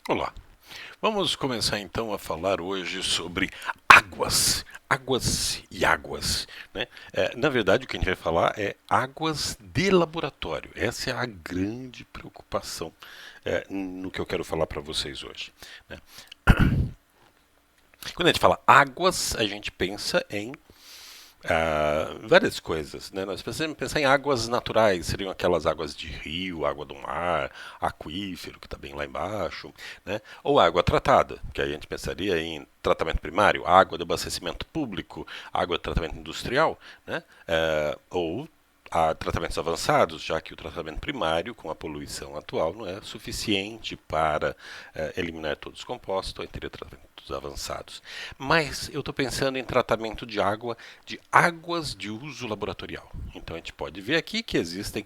Olá, vamos começar então a falar hoje sobre águas. Águas e águas, né? Na verdade, o que a gente vai falar é águas de laboratório. Essa é a grande preocupação no que eu quero falar para vocês hoje, né? Quando a gente fala águas, a gente pensa em várias coisas, né? Nós precisamos pensar em águas naturais, seriam aquelas águas de rio, água do mar, aquífero, que está bem lá embaixo, né? Ou água tratada, que aí a gente pensaria em tratamento primário, água de abastecimento público, água de tratamento industrial, né? Ou há tratamentos avançados, já que o tratamento primário, com a poluição atual, não é suficiente para eliminar todos os compostos, então teria tratamentos avançados. Mas eu estou pensando em tratamento de água, de águas de uso laboratorial. Então a gente pode ver aqui que existem,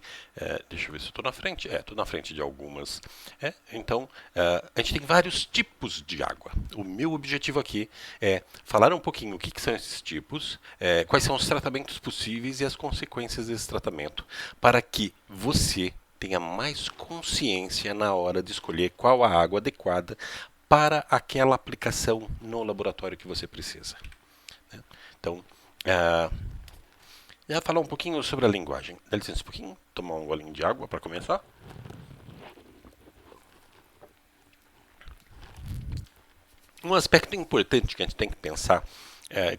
deixa eu ver se eu estou na frente, estou na frente de algumas. Então a gente tem vários tipos de água. O meu objetivo aqui é falar um pouquinho o que são esses tipos, quais são os tratamentos possíveis e as consequências desse tratamento, para que você tenha mais consciência na hora de escolher qual a água adequada para aquela aplicação no laboratório que você precisa, né? Então, já falar um pouquinho sobre a linguagem. Dá licença um pouquinho, tomar um golinho de água para começar. Um aspecto importante que a gente tem que pensar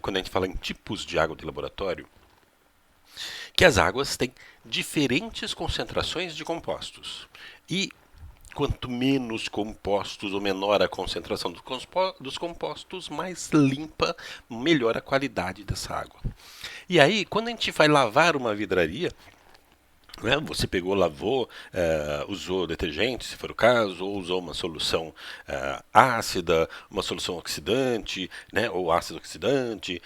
quando a gente fala em tipos de água de laboratório, que as águas têm diferentes concentrações de compostos. E quanto menos compostos ou menor a concentração dos compostos, mais limpa, melhor a qualidade dessa água. E aí, quando a gente vai lavar uma vidraria, né, você pegou, lavou, usou detergente, se for o caso, ou usou uma solução ácida, uma solução oxidante, né, ou ácido oxidante.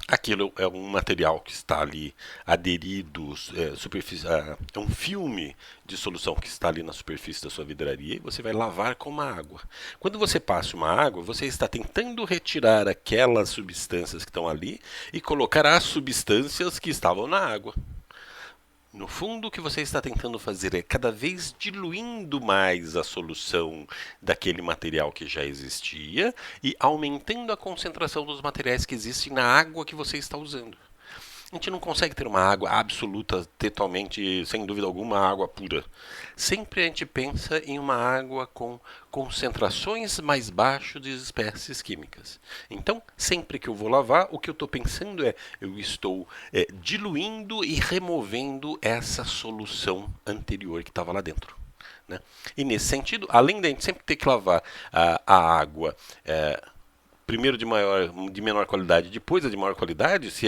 Aquilo é um material que está ali aderido, é um filme de solução que está ali na superfície da sua vidraria e você vai lavar com uma água. Quando você passa uma água, você está tentando retirar aquelas substâncias que estão ali e colocar as substâncias que estavam na água. No fundo, o que você está tentando fazer é cada vez diluindo mais a solução daquele material que já existia e aumentando a concentração dos materiais que existem na água que você está usando. A gente não consegue ter uma água absoluta, totalmente, sem dúvida alguma, água pura. Sempre a gente pensa em uma água com concentrações mais baixas de espécies químicas. Então, sempre que eu vou lavar, o que eu estou pensando é, eu estou diluindo e removendo essa solução anterior que estava lá dentro, né? E nesse sentido, além de a gente sempre ter que lavar a água primeiro de menor qualidade, depois a de maior qualidade, se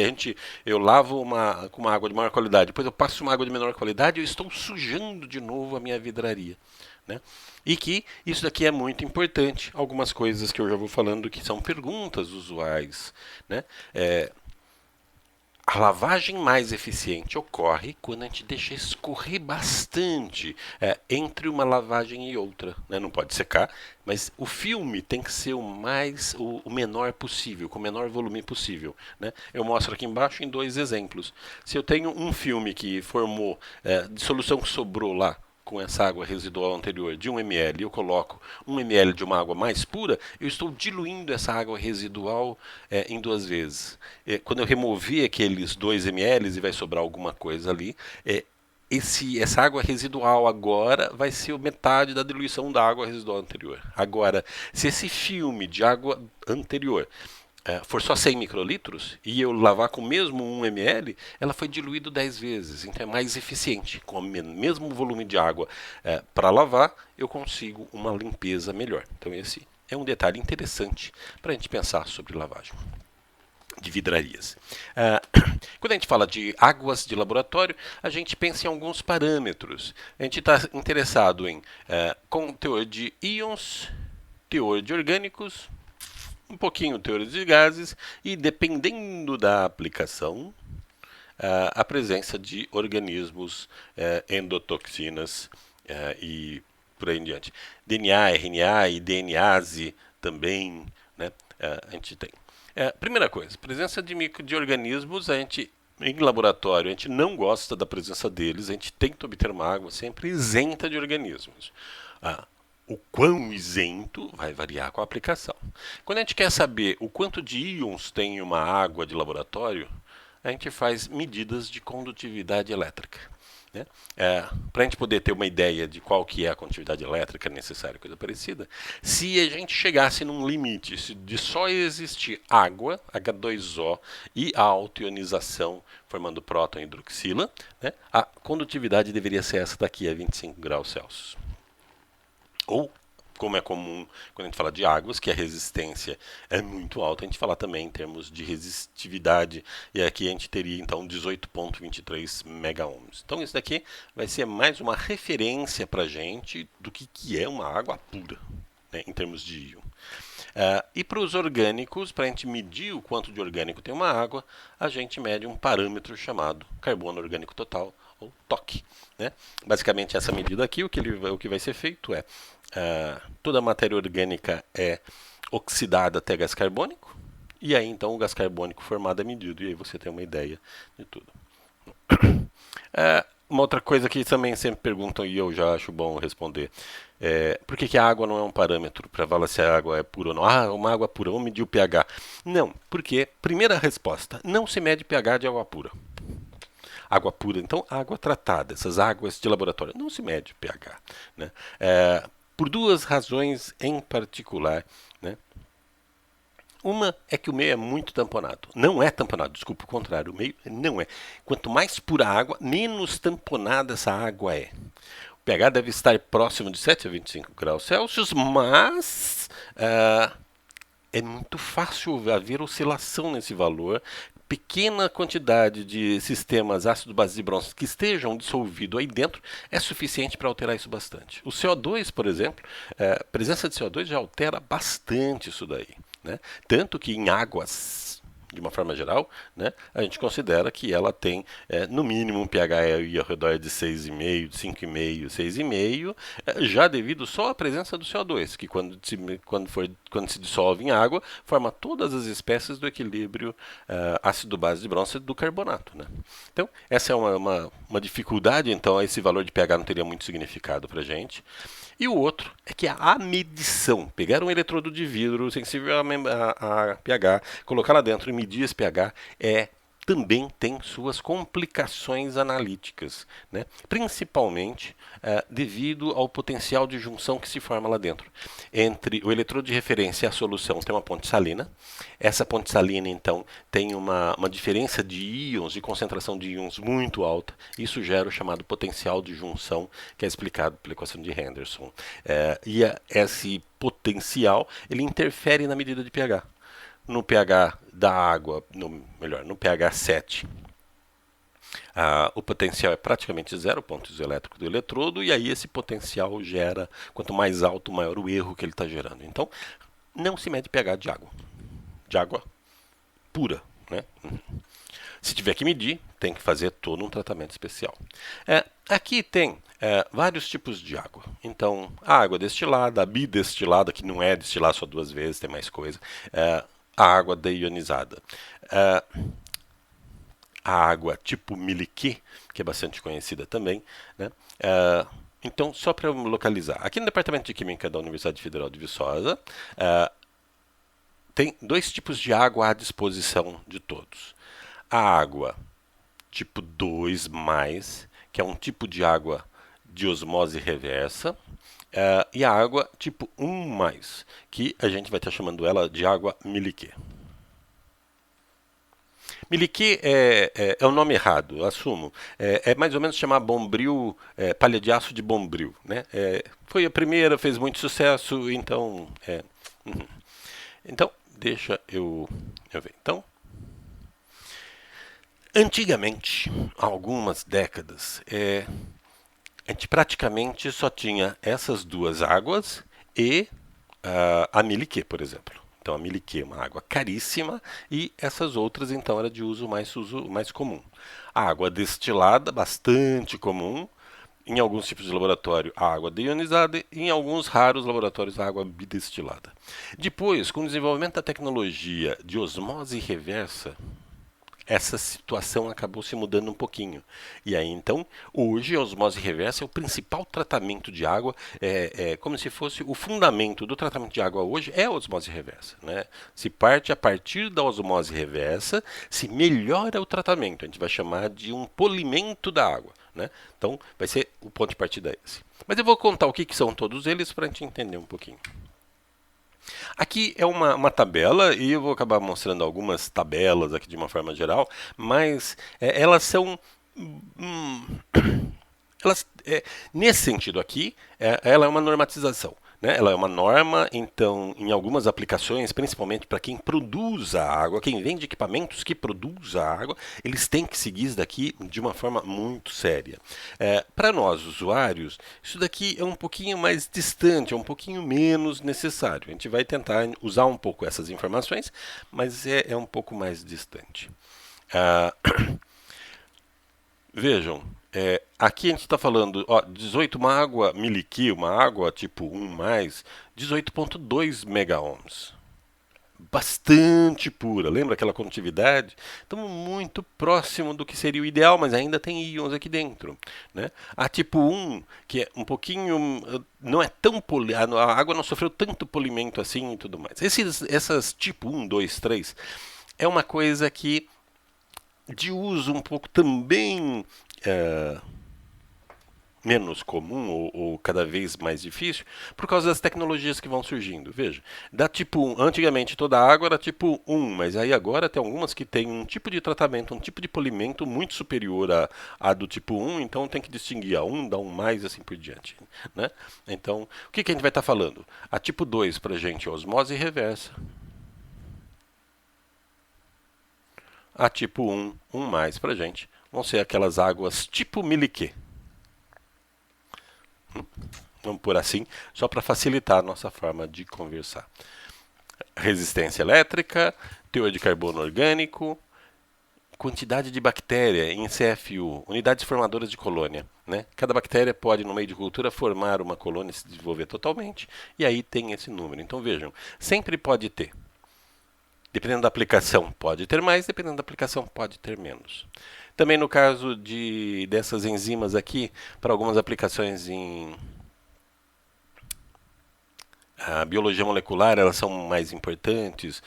eu lavo com uma água de maior qualidade, depois eu passo uma água de menor qualidade, eu estou sujando de novo a minha vidraria, né? E que isso daqui é muito importante. Algumas coisas que eu já vou falando que são perguntas usuais, né? A lavagem mais eficiente ocorre quando a gente deixa escorrer bastante entre uma lavagem e outra, né? Não pode secar, mas o filme tem que ser o menor possível, com o menor volume possível, né? Eu mostro aqui embaixo em dois exemplos. Se eu tenho um filme que formou de solução que sobrou lá com essa água residual anterior de 1 ml, eu coloco 1 ml de uma água mais pura, eu estou diluindo essa água residual em duas vezes. Quando eu remover aqueles 2 ml e vai sobrar alguma coisa ali, essa água residual agora vai ser metade da diluição da água residual anterior. Agora, se esse filme de água anterior for só 100 microlitros e eu lavar com o mesmo 1 ml, ela foi diluída 10 vezes, então é mais eficiente. Com o mesmo volume de água para lavar, eu consigo uma limpeza melhor. Então esse é um detalhe interessante para a gente pensar sobre lavagem de vidrarias. Quando a gente fala de águas de laboratório, a gente pensa em alguns parâmetros. A gente está interessado em com teor de íons, teor de orgânicos, um pouquinho teor de gases e, dependendo da aplicação, a presença de organismos, endotoxinas e por aí em diante. DNA, RNA e DNase também, né, a gente tem. Primeira coisa, presença de organismos, em laboratório, a gente não gosta da presença deles, a gente tenta obter uma água sempre isenta de organismos. O quão isento vai variar com a aplicação. Quando a gente quer saber o quanto de íons tem uma água de laboratório, a gente faz medidas de condutividade elétrica. Né? Para a gente poder ter uma ideia de qual que é a condutividade elétrica necessária, coisa parecida, se a gente chegasse num limite de só existir água, H2O, e a autoionização formando próton e hidroxila, né, a condutividade deveria ser essa daqui a 25 graus Celsius. Ou, como é comum quando a gente fala de águas, que a resistência é muito alta, a gente fala também em termos de resistividade, e aqui a gente teria então 18,23 megaohms. Então isso daqui vai ser mais uma referência para a gente do que é uma água pura, né, em termos de íon. E para os orgânicos, para a gente medir o quanto de orgânico tem uma água, a gente mede um parâmetro chamado carbono orgânico total, ou TOC. Né? Basicamente, essa medida aqui, o que vai ser feito é toda a matéria orgânica é oxidada até gás carbônico, e aí então o gás carbônico formado é medido, e aí você tem uma ideia de tudo. Uma outra coisa que também sempre perguntam, e eu já acho bom responder, por que a água não é um parâmetro para falar se a água é pura ou não? Uma água pura, vamos medir o pH. Não, porque, primeira resposta, não se mede pH de água pura. Água pura, então água tratada, essas águas de laboratório, não se mede pH. Né? Por duas razões em particular. Né? Uma é que o meio é muito tamponado. Não é tamponado, desculpa, o contrário, o meio não é. Quanto mais pura a água, menos tamponada essa água é. O pH deve estar próximo de 7 a 25 graus Celsius, mas é muito fácil haver oscilação nesse valor. Pequena quantidade de sistemas ácido, base e bronze que estejam dissolvidos aí dentro é suficiente para alterar isso bastante. O CO2, por exemplo, a presença de CO2 já altera bastante isso daí. Né? Tanto que em águas, de uma forma geral, né, a gente considera que ela tem, no mínimo, um pH ao redor de 6,5, de 5,5, 6,5, já devido só à presença do CO2, que quando se dissolve em água, forma todas as espécies do equilíbrio ácido, base de bronze do carbonato. Né? Então, essa é uma dificuldade, então esse valor de pH não teria muito significado para a gente. E o outro é que a medição, pegar um eletrodo de vidro sensível a pH, colocar lá dentro e medir esse pH, também tem suas complicações analíticas, né? Principalmente devido ao potencial de junção que se forma lá dentro. Entre o eletrodo de referência e a solução tem uma ponte salina. Essa ponte salina, então, tem uma diferença de íons, de concentração de íons muito alta. Isso gera o chamado potencial de junção, que é explicado pela equação de Henderson. Esse potencial ele interfere na medida de pH. No pH da água, no pH 7, o potencial é praticamente zero, o ponto isoelétrico do eletrodo, e aí esse potencial gera, quanto mais alto, maior o erro que ele está gerando. Então, não se mede pH de água pura. Né? Se tiver que medir, tem que fazer todo um tratamento especial. Aqui tem vários tipos de água. Então, a água destilada, a bidestilada, que não é destilar só duas vezes, tem mais coisa. A água deionizada. A água tipo Miliquet, que é bastante conhecida também. Né? Então, só para localizar, aqui no Departamento de Química da Universidade Federal de Viçosa, tem dois tipos de água à disposição de todos. A água tipo 2+, que é um tipo de água de osmose reversa, e a água tipo 1+, que a gente vai estar chamando ela de água Miliquet. Miliquet é o nome errado, assumo. É mais ou menos chamar Bombril, palha de aço de Bombril. Né? Foi a primeira, fez muito sucesso, então... Então, deixa eu ver. Então, antigamente, há algumas décadas, a gente praticamente só tinha essas duas águas e a Miliquet, por exemplo. Então a Miliquet é uma água caríssima e essas outras então era de uso mais comum. A água destilada, bastante comum. Em alguns tipos de laboratório, a água deionizada e em alguns raros laboratórios, a água bidestilada. Depois, com o desenvolvimento da tecnologia de osmose reversa, essa situação acabou se mudando um pouquinho. E aí, então, hoje a osmose reversa é o principal tratamento de água, é como se fosse o fundamento do tratamento de água hoje é a osmose reversa, né? Se parte a partir da osmose reversa, se melhora o tratamento. A gente vai chamar de um polimento da água, né? Então, vai ser o ponto de partida esse. Mas eu vou contar o que são todos eles para a gente entender um pouquinho. Aqui é uma tabela e eu vou acabar mostrando algumas tabelas aqui de uma forma geral, mas elas são hum, nesse sentido aqui, ela é uma normatização. Né? Ela é uma norma, então, em algumas aplicações, principalmente para quem produz a água, quem vende equipamentos que produz a água, eles têm que seguir isso daqui de uma forma muito séria. Para nós, usuários, isso daqui é um pouquinho mais distante, é um pouquinho menos necessário. A gente vai tentar usar um pouco essas informações, mas é um pouco mais distante. Ah, Vejam, aqui a gente está falando, ó, 18, uma água miliki, uma água tipo 1 mais, 18,2 megaohms. Bastante pura, lembra aquela condutividade? Estamos muito próximo do que seria o ideal, mas ainda tem íons aqui dentro. Né? A tipo 1, que é um pouquinho, não é tão a água não sofreu tanto polimento assim e tudo mais. Essas tipo 1, 2, 3 é uma coisa que de uso um pouco também é, menos comum ou cada vez mais difícil por causa das tecnologias que vão surgindo. Veja, da tipo 1, antigamente toda a água era tipo 1, mas aí agora tem algumas que têm um tipo de tratamento, um tipo de polimento muito superior a do tipo 1, então tem que distinguir a 1 da 1 mais assim por diante. Né? Então, o que a gente vai estar falando? A tipo 2 para a gente é osmose reversa. A tipo 1, 1 mais para a gente, vão ser aquelas águas tipo miliquê. Vamos por assim, só para facilitar a nossa forma de conversar. Resistência elétrica, teor de carbono orgânico, quantidade de bactéria em CFU, unidades formadoras de colônia. Né? Cada bactéria pode, no meio de cultura, formar uma colônia e se desenvolver totalmente, e aí tem esse número. Então vejam, sempre pode ter. Dependendo da aplicação, pode ter mais, dependendo da aplicação, pode ter menos. Também no caso dessas enzimas aqui, para algumas aplicações em biologia molecular, elas são mais importantes,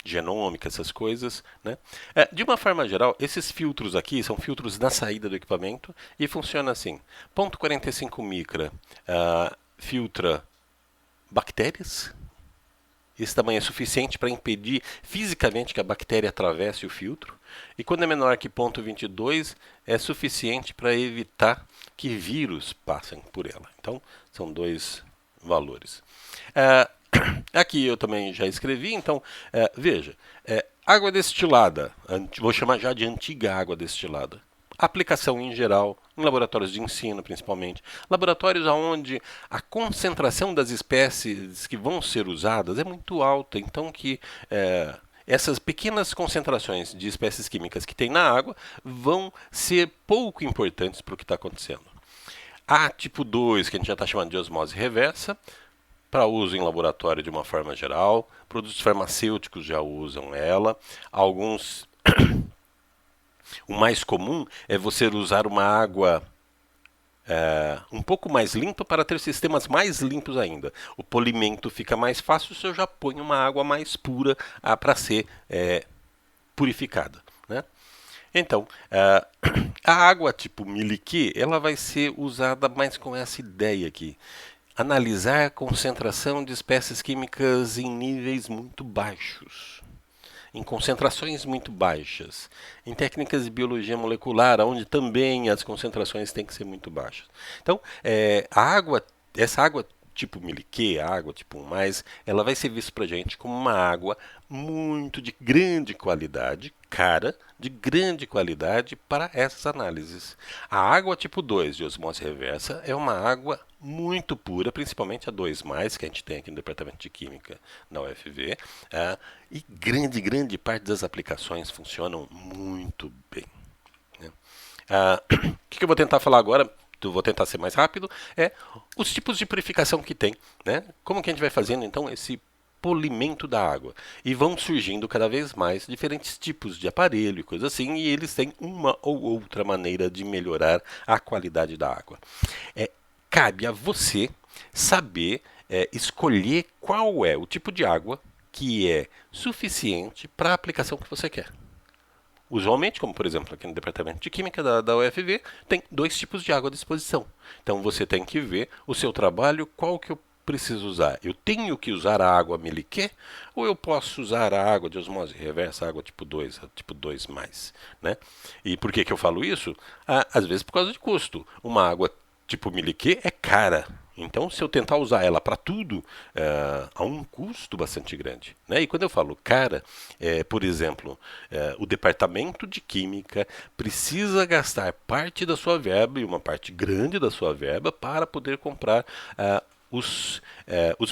genômica, essas coisas. Né? De uma forma geral, esses filtros aqui são filtros na saída do equipamento e funciona assim. Ponto 45 micra filtra bactérias. Esse tamanho é suficiente para impedir fisicamente que a bactéria atravesse o filtro. E quando é menor que 0,22, é suficiente para evitar que vírus passem por ela. Então, são dois valores. Aqui eu também já escrevi, então, veja. Água destilada, vou chamar já de antiga água destilada. Aplicação em geral, em laboratórios de ensino principalmente, laboratórios onde a concentração das espécies que vão ser usadas é muito alta, então que essas pequenas concentrações de espécies químicas que tem na água vão ser pouco importantes para o que está acontecendo. A tipo 2, que a gente já está chamando de osmose reversa, para uso em laboratório de uma forma geral, produtos farmacêuticos já usam ela, alguns o mais comum é você usar uma água um pouco mais limpa para ter sistemas mais limpos ainda. O polimento fica mais fácil se eu já ponho uma água mais pura para ser purificada. Né? Então, a água tipo miliquê, ela vai ser usada mais com essa ideia aqui. Analisar a concentração de espécies químicas em níveis muito baixos. Em concentrações muito baixas, em técnicas de biologia molecular, onde também as concentrações têm que ser muito baixas. Então, essa água tipo miliquê, a água tipo 1+, ela vai ser vista para a gente como uma água muito de grande qualidade, cara, de grande qualidade para essas análises. A água tipo 2 de osmose reversa é uma água muito pura, principalmente a 2+, que a gente tem aqui no Departamento de Química na UFV, e grande parte das aplicações funcionam muito bem. Né? O que eu vou tentar falar agora? Vou tentar ser mais rápido, os tipos de purificação que tem. Né? Como que a gente vai fazendo, então, esse polimento da água. E vão surgindo cada vez mais diferentes tipos de aparelho e coisa assim, e eles têm uma ou outra maneira de melhorar a qualidade da água. Cabe a você saber escolher qual é o tipo de água que é suficiente para a aplicação que você quer. Usualmente, como por exemplo aqui no departamento de Química da UFV, tem 2 tipos de água à disposição. Então você tem que ver o seu trabalho, qual que eu preciso usar. Eu tenho que usar a água Meliquet ou eu posso usar a água de osmose reversa, a água tipo 2, a tipo 2 mais, né? E por que que eu falo isso? Às vezes por causa de custo. Uma água tipo Meliquet é cara. Então, se eu tentar usar ela para tudo, há um custo bastante grande, né? E quando eu falo cara, por exemplo, o departamento de química precisa gastar parte da sua verba, e uma parte grande da sua verba, para poder comprar os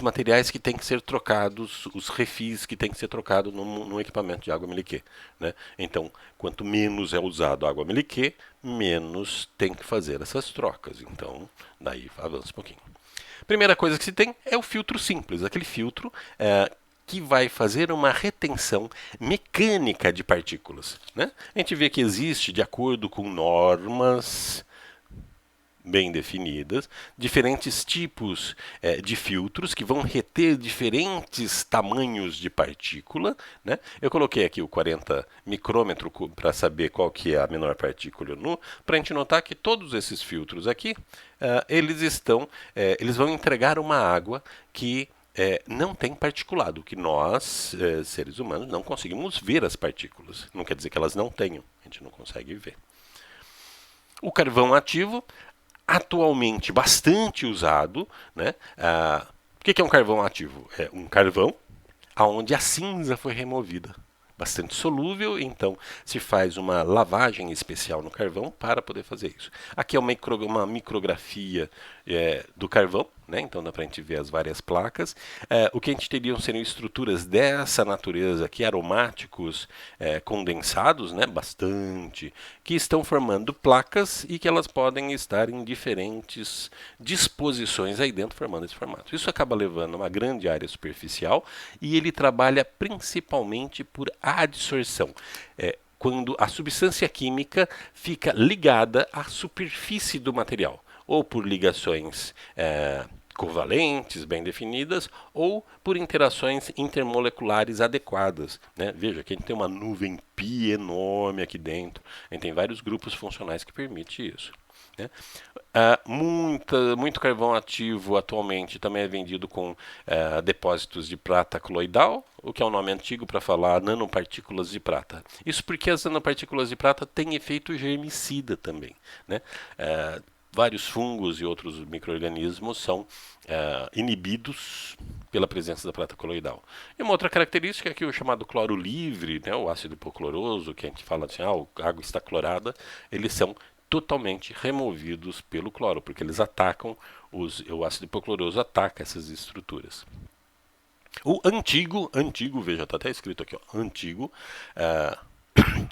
materiais que têm que ser trocados, os refis que têm que ser trocados num equipamento de água Meliquet, né? Então, quanto menos é usado água Meliquet, menos tem que fazer essas trocas. Então, daí avança um pouquinho. Primeira coisa que se tem é o filtro simples, aquele filtro que vai fazer uma retenção mecânica de partículas, né? A gente vê que existe, de acordo com normas bem definidas, diferentes tipos de filtros que vão reter diferentes tamanhos de partícula, né? Eu coloquei aqui o 40 micrômetro para saber qual que é a menor partícula nu, para a gente notar que todos esses filtros aqui, eles vão entregar uma água que não tem particulado, que nós, seres humanos, não conseguimos ver as partículas. Não quer dizer que elas não tenham, a gente não consegue ver. O carvão ativo, atualmente bastante usado, né? O que é um carvão ativo? É um carvão onde a cinza foi removida. Bastante solúvel, então se faz uma lavagem especial no carvão para poder fazer isso. Aqui é uma micrografia do carvão, né? Então dá para a gente ver as várias placas. O que a gente teria seriam estruturas dessa natureza aqui, aromáticos condensados, né? Bastante, que estão formando placas e que elas podem estar em diferentes disposições aí dentro, formando esse formato. Isso acaba levando uma grande área superficial e ele trabalha principalmente por adsorção. Quando a substância química fica ligada à superfície do material, ou por ligações covalentes bem definidas, ou por interações intermoleculares adequadas, né? Veja que a gente tem uma nuvem pi enorme aqui dentro, a gente tem vários grupos funcionais que permitem isso, né? Muito carvão ativo atualmente também é vendido com depósitos de prata coloidal, o que é um nome antigo para falar nanopartículas de prata. Isso porque as nanopartículas de prata têm efeito germicida também, né? Vários fungos e outros micro-organismos são inibidos pela presença da prata coloidal. E uma outra característica é que o chamado cloro livre, né, o ácido hipocloroso, que a gente fala assim, a água está clorada, eles são totalmente removidos pelo cloro, porque eles atacam, o ácido hipocloroso ataca essas estruturas. O antigo, veja, está até escrito aqui, ó, antigo,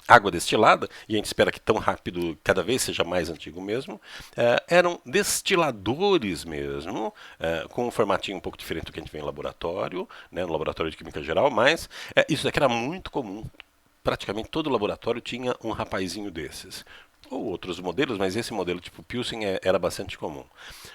água destilada, e a gente espera que tão rápido, cada vez seja mais antigo mesmo, eram destiladores mesmo, com um formatinho um pouco diferente do que a gente vê em laboratório, né, no laboratório de química geral, mas isso daqui era muito comum. Praticamente todo laboratório tinha um rapazinho desses. Ou outros modelos, mas esse modelo tipo Pilsen era bastante comum.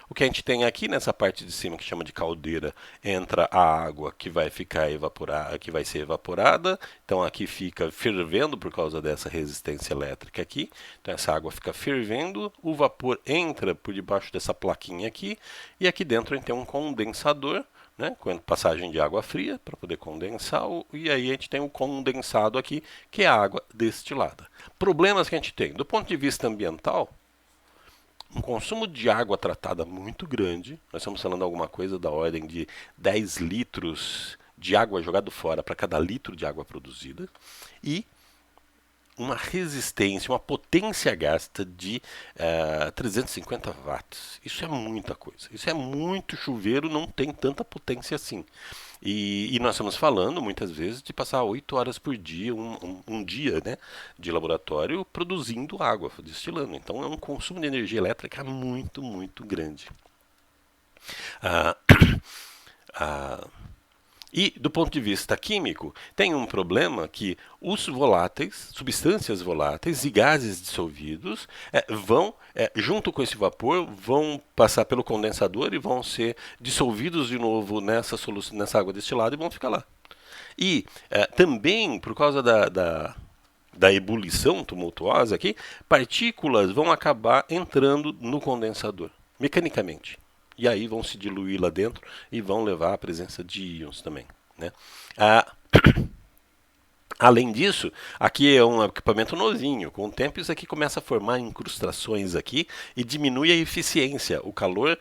O que a gente tem aqui nessa parte de cima, que chama de caldeira, entra a água que vai ficar evaporada, que vai ser evaporada. Então aqui fica fervendo por causa dessa resistência elétrica aqui. Então essa água fica fervendo, o vapor entra por debaixo dessa plaquinha aqui, e aqui dentro a gente tem um condensador, né, com passagem de água fria para poder condensar, e aí a gente tem o condensado aqui, que é a água destilada. Problemas que a gente tem, do ponto de vista ambiental, um consumo de água tratada muito grande, nós estamos falando de alguma coisa da ordem de 10 litros de água jogado fora para cada litro de água produzida, e uma resistência, uma potência gasta de 350 watts. Isso é muita coisa. Isso é muito chuveiro, não tem tanta potência assim. E nós estamos falando, muitas vezes, de passar 8 horas por dia, um dia, né, de laboratório, produzindo água, destilando. Então é um consumo de energia elétrica muito, muito grande. Ah, ah, E, do ponto de vista químico, tem um problema que os voláteis, substâncias voláteis e gases dissolvidos vão, junto com esse vapor, vão passar pelo condensador e vão ser dissolvidos de novo nessa solução, nessa água destilada e vão ficar lá. E também, por causa da ebulição tumultuosa aqui, partículas vão acabar entrando no condensador, mecanicamente. E aí vão se diluir lá dentro e vão levar à presença de íons também. Né? Além disso, aqui é um equipamento novinho. Com o tempo isso aqui começa a formar incrustações aqui e diminui a eficiência. O calor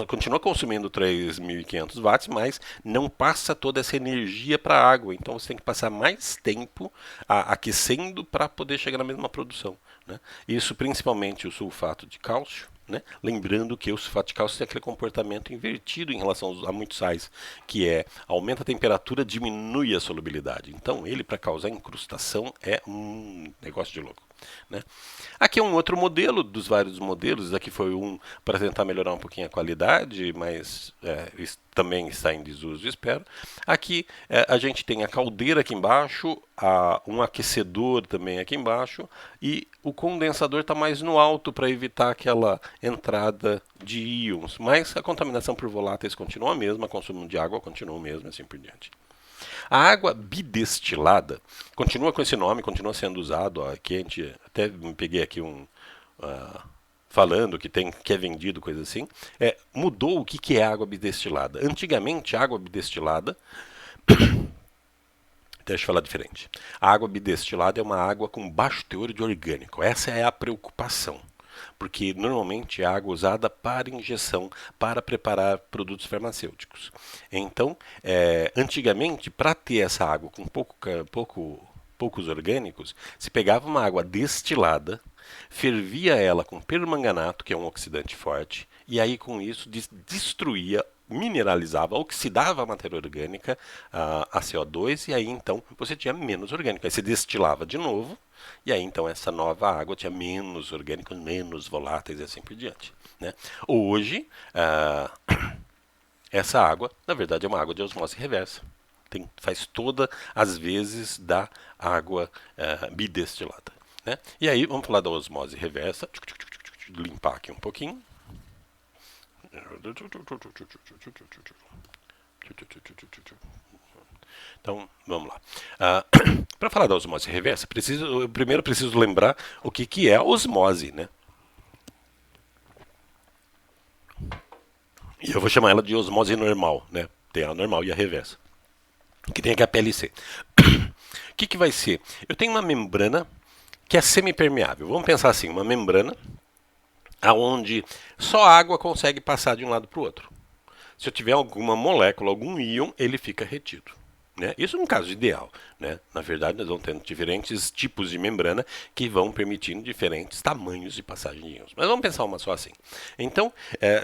continua consumindo 3.500 watts, mas não passa toda essa energia para a água. Então você tem que passar mais tempo aquecendo para poder chegar na mesma produção. Né? Isso principalmente o sulfato de cálcio. Né? Lembrando que o sulfato de cálcio tem aquele comportamento invertido em relação a muitos sais, que aumenta a temperatura, diminui a solubilidade. Então, ele para causar incrustação é um negócio de louco. Né? Aqui é um outro modelo dos vários modelos. Aqui foi um para tentar melhorar um pouquinho a qualidade, mas também está em desuso, espero. Aqui a gente tem a caldeira aqui embaixo, um aquecedor também aqui embaixo e o condensador está mais no alto para evitar aquela entrada de íons. Mas a contaminação por voláteis continua a mesma, o consumo de água continua o mesmo, assim por diante. A água bidestilada continua com esse nome, continua sendo usado. Aqui a gente até peguei aqui falando que é vendido, coisa assim. Mudou o que é água bidestilada. Antigamente, a água bidestilada. Deixa eu falar diferente. A água bidestilada é uma água com baixo teor de orgânico. Essa é a preocupação. Porque normalmente é água usada para injeção, para preparar produtos farmacêuticos. Então, antigamente, para ter essa água com poucos orgânicos, se pegava uma água destilada, fervia ela com permanganato, que é um oxidante forte, e aí com isso destruía, mineralizava, oxidava a matéria orgânica, a CO2, e aí então você tinha menos orgânico. Aí você destilava de novo, e aí então essa nova água tinha menos orgânicos, menos voláteis e assim por diante. Né? Hoje, essa água, na verdade, é uma água de osmose reversa. Faz todas as vezes da água bidestilada. Né? E aí, vamos falar da osmose reversa. Limpar aqui um pouquinho. Então, vamos lá. Para falar da osmose reversa, eu primeiro preciso lembrar o que é a osmose. Né? E eu vou chamar ela de osmose normal. Né? Tem a normal e a reversa. Que tem aqui a PLC. O que vai ser? Eu tenho uma membrana que é semipermeável. Vamos pensar assim, uma membrana onde só a água consegue passar de um lado para o outro. Se eu tiver alguma molécula, algum íon, ele fica retido. Né? Isso no caso ideal. Né? Na verdade, nós vamos tendo diferentes tipos de membrana que vão permitindo diferentes tamanhos de passagem de íons. Mas vamos pensar uma só assim. Então,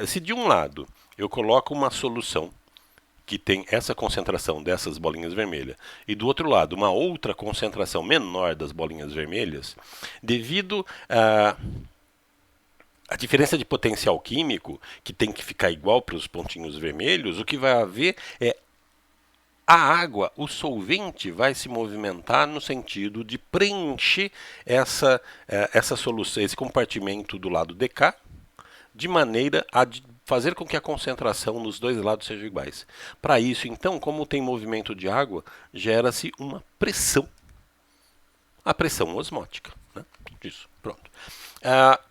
se de um lado eu coloco uma solução que tem essa concentração dessas bolinhas vermelhas, e do outro lado uma outra concentração menor das bolinhas vermelhas, devido a diferença de potencial químico, que tem que ficar igual para os pontinhos vermelhos, o que vai haver é a água, o solvente vai se movimentar no sentido de preencher essa solução, esse compartimento do lado de cá, de maneira a fazer com que a concentração nos dois lados seja iguais. Para isso, então, como tem movimento de água, gera-se uma pressão. A pressão osmótica. Né? Isso, pronto.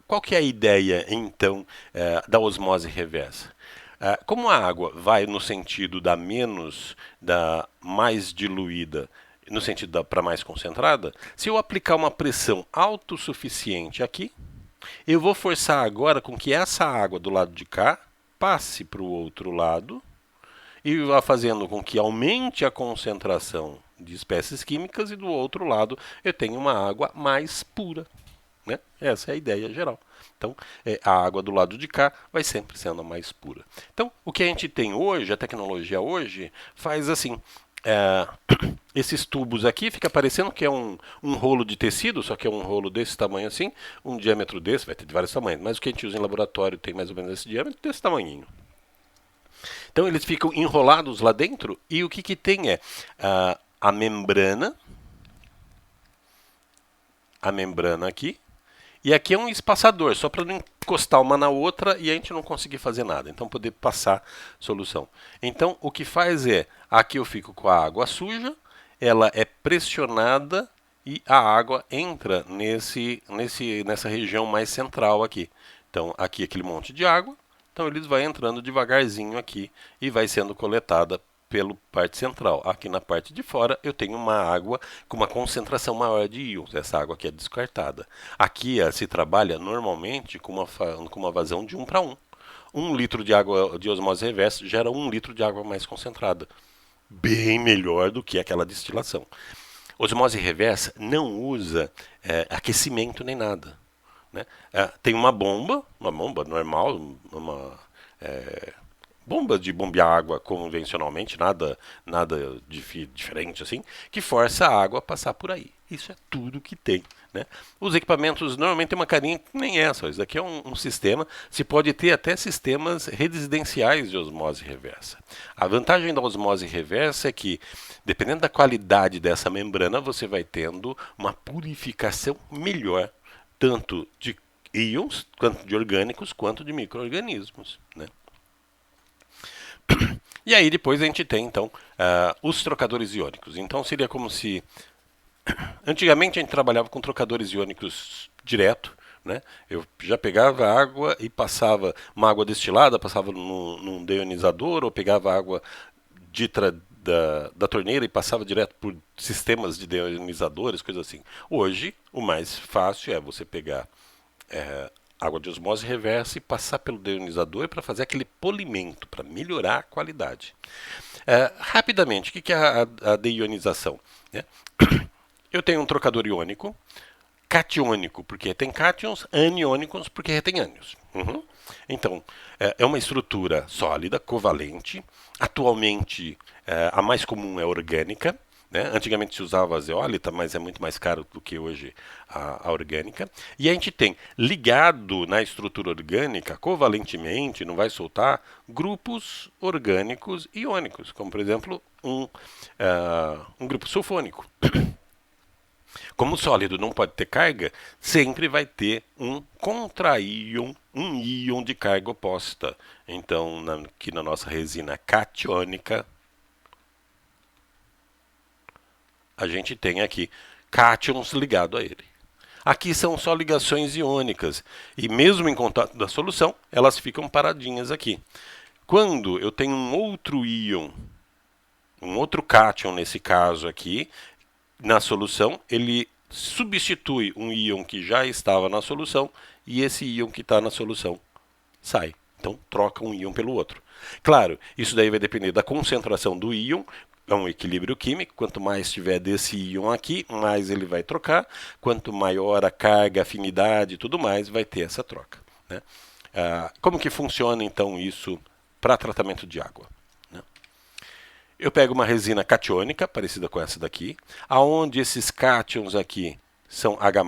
Qual que é a ideia, então, da osmose reversa? Como a água vai no sentido da mais diluída, no sentido para mais concentrada, se eu aplicar uma pressão autossuficiente aqui, eu vou forçar agora com que essa água do lado de cá passe para o outro lado e vá fazendo com que aumente a concentração de espécies químicas e do outro lado eu tenho uma água mais pura. Né? Essa é a ideia geral. Então, a água do lado de cá vai sempre sendo a mais pura. Então, o que a gente tem hoje, a tecnologia hoje, faz assim... esses tubos aqui fica parecendo que é um rolo de tecido, só que é um rolo desse tamanho assim, um diâmetro desse, vai ter de vários tamanhos, mas o que a gente usa em laboratório tem mais ou menos esse diâmetro, desse tamanhinho. Então eles ficam enrolados lá dentro e o que, que tem é a membrana aqui, e aqui é um espaçador, só para não encostar uma na outra e a gente não conseguir fazer nada. Então, poder passar solução. Então, o que faz é, aqui eu fico com a água suja, ela é pressionada e a água entra nessa região mais central aqui. Então, aqui é aquele monte de água, então eles vai entrando devagarzinho aqui e vai sendo coletada pela parte central. Aqui na parte de fora eu tenho uma água com uma concentração maior de íons. Essa água aqui é descartada. Aqui se trabalha normalmente com uma vazão de 1 para 1. 1 litro de água de osmose reversa gera 1 litro de água mais concentrada. Bem melhor do que aquela destilação. Osmose reversa não usa aquecimento nem nada. Né? Tem uma bomba normal, bomba de bombear água convencionalmente, nada diferente assim, que força a água a passar por aí. Isso é tudo que tem. Né? Os equipamentos normalmente têm uma carinha que nem essa. Isso daqui é um sistema, se pode ter até sistemas residenciais de osmose reversa. A vantagem da osmose reversa é que, dependendo da qualidade dessa membrana, você vai tendo uma purificação melhor, tanto de íons, quanto de orgânicos, quanto de micro-organismos. Né? E aí depois a gente tem, então, os trocadores iônicos. Então seria como se... Antigamente a gente trabalhava com trocadores iônicos direto. Né? Eu já pegava água e passava uma água destilada, passava num deionizador, ou pegava água da torneira e passava direto por sistemas de deionizadores, coisas assim. Hoje, o mais fácil é você pegar água de osmose reversa e passar pelo deionizador para fazer aquele polimento, para melhorar a qualidade. Rapidamente, o que é a deionização? Né? Eu tenho um trocador iônico, catiônico, porque tem cátions, aniônicos, porque tem ânions. Então, é uma estrutura sólida, covalente. Atualmente, a mais comum é orgânica. Né? Antigamente se usava a zeólita, mas é muito mais caro do que hoje a orgânica. E a gente tem ligado na estrutura orgânica, covalentemente, não vai soltar, grupos orgânicos iônicos, como por exemplo um grupo sulfônico. Como o sólido não pode ter carga, sempre vai ter um contraíon, um íon de carga oposta. Então, aqui na nossa resina catiônica, a gente tem aqui cátions ligado a ele. Aqui são só ligações iônicas. E mesmo em contato da solução, elas ficam paradinhas aqui. Quando eu tenho um outro íon, um outro cátion nesse caso aqui, na solução, ele substitui um íon que já estava na solução e esse íon que está na solução sai. Então, troca um íon pelo outro. Claro, isso daí vai depender da concentração do íon. É um equilíbrio químico. Quanto mais tiver desse íon aqui, mais ele vai trocar. Quanto maior a carga, afinidade e tudo mais, vai ter essa troca. Né? Como que funciona, então, isso para tratamento de água? Eu pego uma resina catiônica, parecida com essa daqui, aonde esses cátions aqui são H+,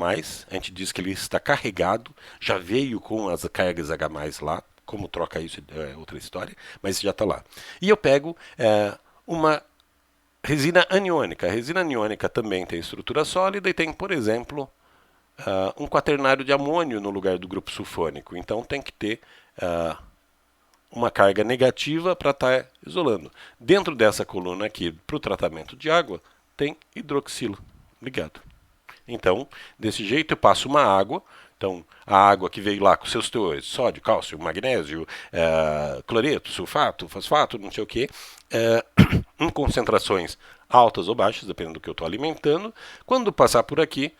a gente diz que ele está carregado, já veio com as cargas H+, lá, como troca isso é outra história, mas já está lá. E eu pego uma resina aniônica. A resina aniônica também tem estrutura sólida e tem, por exemplo, um quaternário de amônio no lugar do grupo sulfônico. Então tem que ter uma carga negativa para estar isolando. Dentro dessa coluna aqui, para o tratamento de água, tem hidroxila ligado. Então, desse jeito eu passo uma água. Então, a água que veio lá com seus teores, sódio, cálcio, magnésio, cloreto, sulfato, fosfato, não sei o que, em concentrações altas ou baixas, dependendo do que eu estou alimentando. Quando passar por aqui,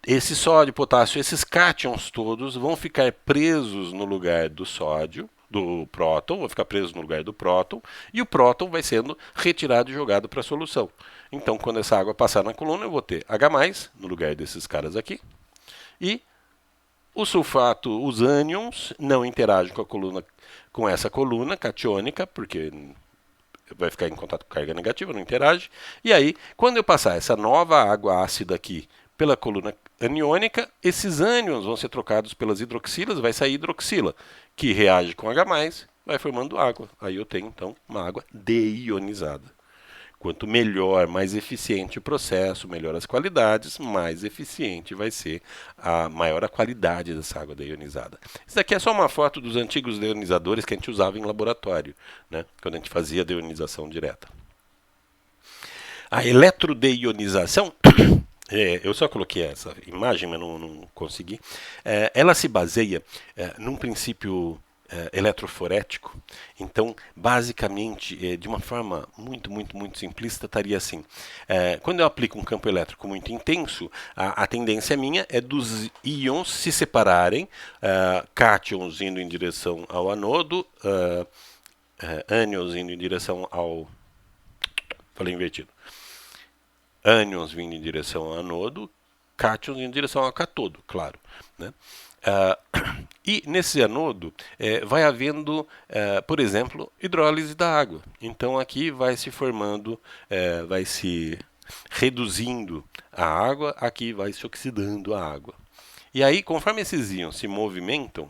esse sódio, potássio, esses cátions todos vão ficar presos no lugar do sódio, do próton, vão ficar presos no lugar do próton, e o próton vai sendo retirado e jogado para a solução. Então, quando essa água passar na coluna, eu vou ter H+, no lugar desses caras aqui, e o sulfato, os ânions, não interagem com essa coluna catiônica, porque vai ficar em contato com carga negativa, não interage. E aí, quando eu passar essa nova água ácida aqui pela coluna aniônica, esses ânions vão ser trocados pelas hidroxilas, vai sair hidroxila, que reage com H+, vai formando água. Aí eu tenho então uma água deionizada. Quanto melhor, mais eficiente o processo, melhor as qualidades, mais eficiente vai ser maior a qualidade dessa água deionizada. Isso daqui é só uma foto dos antigos deionizadores que a gente usava em laboratório, né? Quando a gente fazia deonização direta. A eletrodeionização, eu só coloquei essa imagem, mas não consegui. Ela se baseia num princípio eletroforético. Então, basicamente, de uma forma muito simplista, estaria assim. Quando eu aplico um campo elétrico muito intenso, a tendência minha é dos íons se separarem, cátions indo em direção ao anodo, ânions indo em direção ao... Falei invertido. Ânions vindo em direção ao anodo, cátions em direção ao catodo, claro. Né? E nesse anodo vai havendo, por exemplo, hidrólise da água. Então aqui vai se formando, vai se reduzindo a água, aqui vai se oxidando a água. E aí, conforme esses íons se movimentam,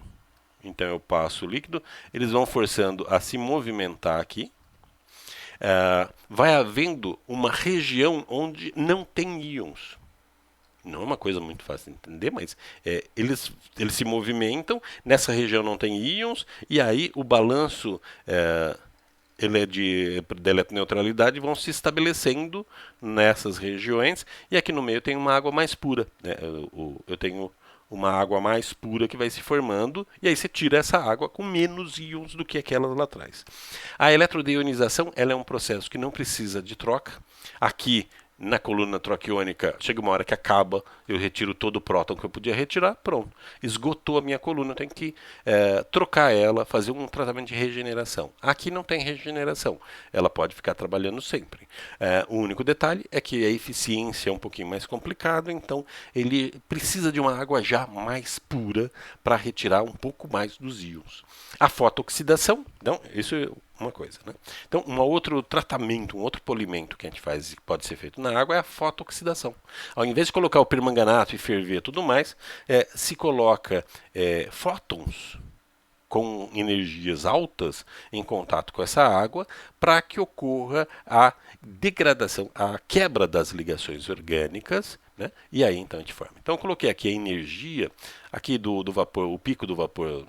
então eu passo o líquido, eles vão forçando a se movimentar aqui. Vai havendo uma região onde não tem íons. Não é uma coisa muito fácil de entender, mas eles se movimentam, nessa região não tem íons, e aí o balanço ele é de eletroneutralidade, vão se estabelecendo nessas regiões, e aqui no meio tem uma água mais pura. Né? Eu tenho uma água mais pura que vai se formando, e aí você tira essa água com menos íons do que aquelas lá atrás. A eletrodeionização ela é um processo que não precisa de troca. Aqui na coluna troquiônica, chega uma hora que acaba, eu retiro todo o próton que eu podia retirar, pronto. Esgotou a minha coluna, eu tenho que trocar ela, fazer um tratamento de regeneração. Aqui não tem regeneração, ela pode ficar trabalhando sempre. O único detalhe é que a eficiência é um pouquinho mais complicado, então ele precisa de uma água já mais pura para retirar um pouco mais dos íons. A fotooxidação, não, isso é uma coisa, né? Então, um outro tratamento, um outro polimento que a gente faz, que pode ser feito na água, é a fotooxidação. Ao invés de colocar o permanganato e ferver tudo mais, se coloca fótons com energias altas em contato com essa água para que ocorra a degradação, a quebra das ligações orgânicas, né? E aí então a gente forma. Então eu coloquei aqui a energia aqui do vapor, o pico do vapor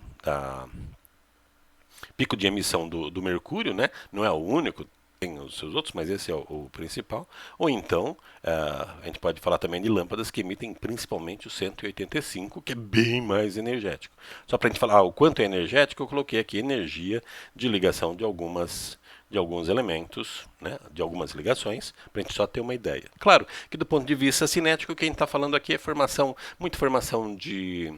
pico de emissão do mercúrio, né? Não é o único, tem os seus outros, mas esse é o principal. Ou então, a gente pode falar também de lâmpadas que emitem principalmente o 185, que é bem mais energético. Só para a gente falar o quanto é energético, eu coloquei aqui energia de ligação de alguns elementos, né, de algumas ligações, para a gente só ter uma ideia. Claro que do ponto de vista cinético, o que a gente está falando aqui é muita formação de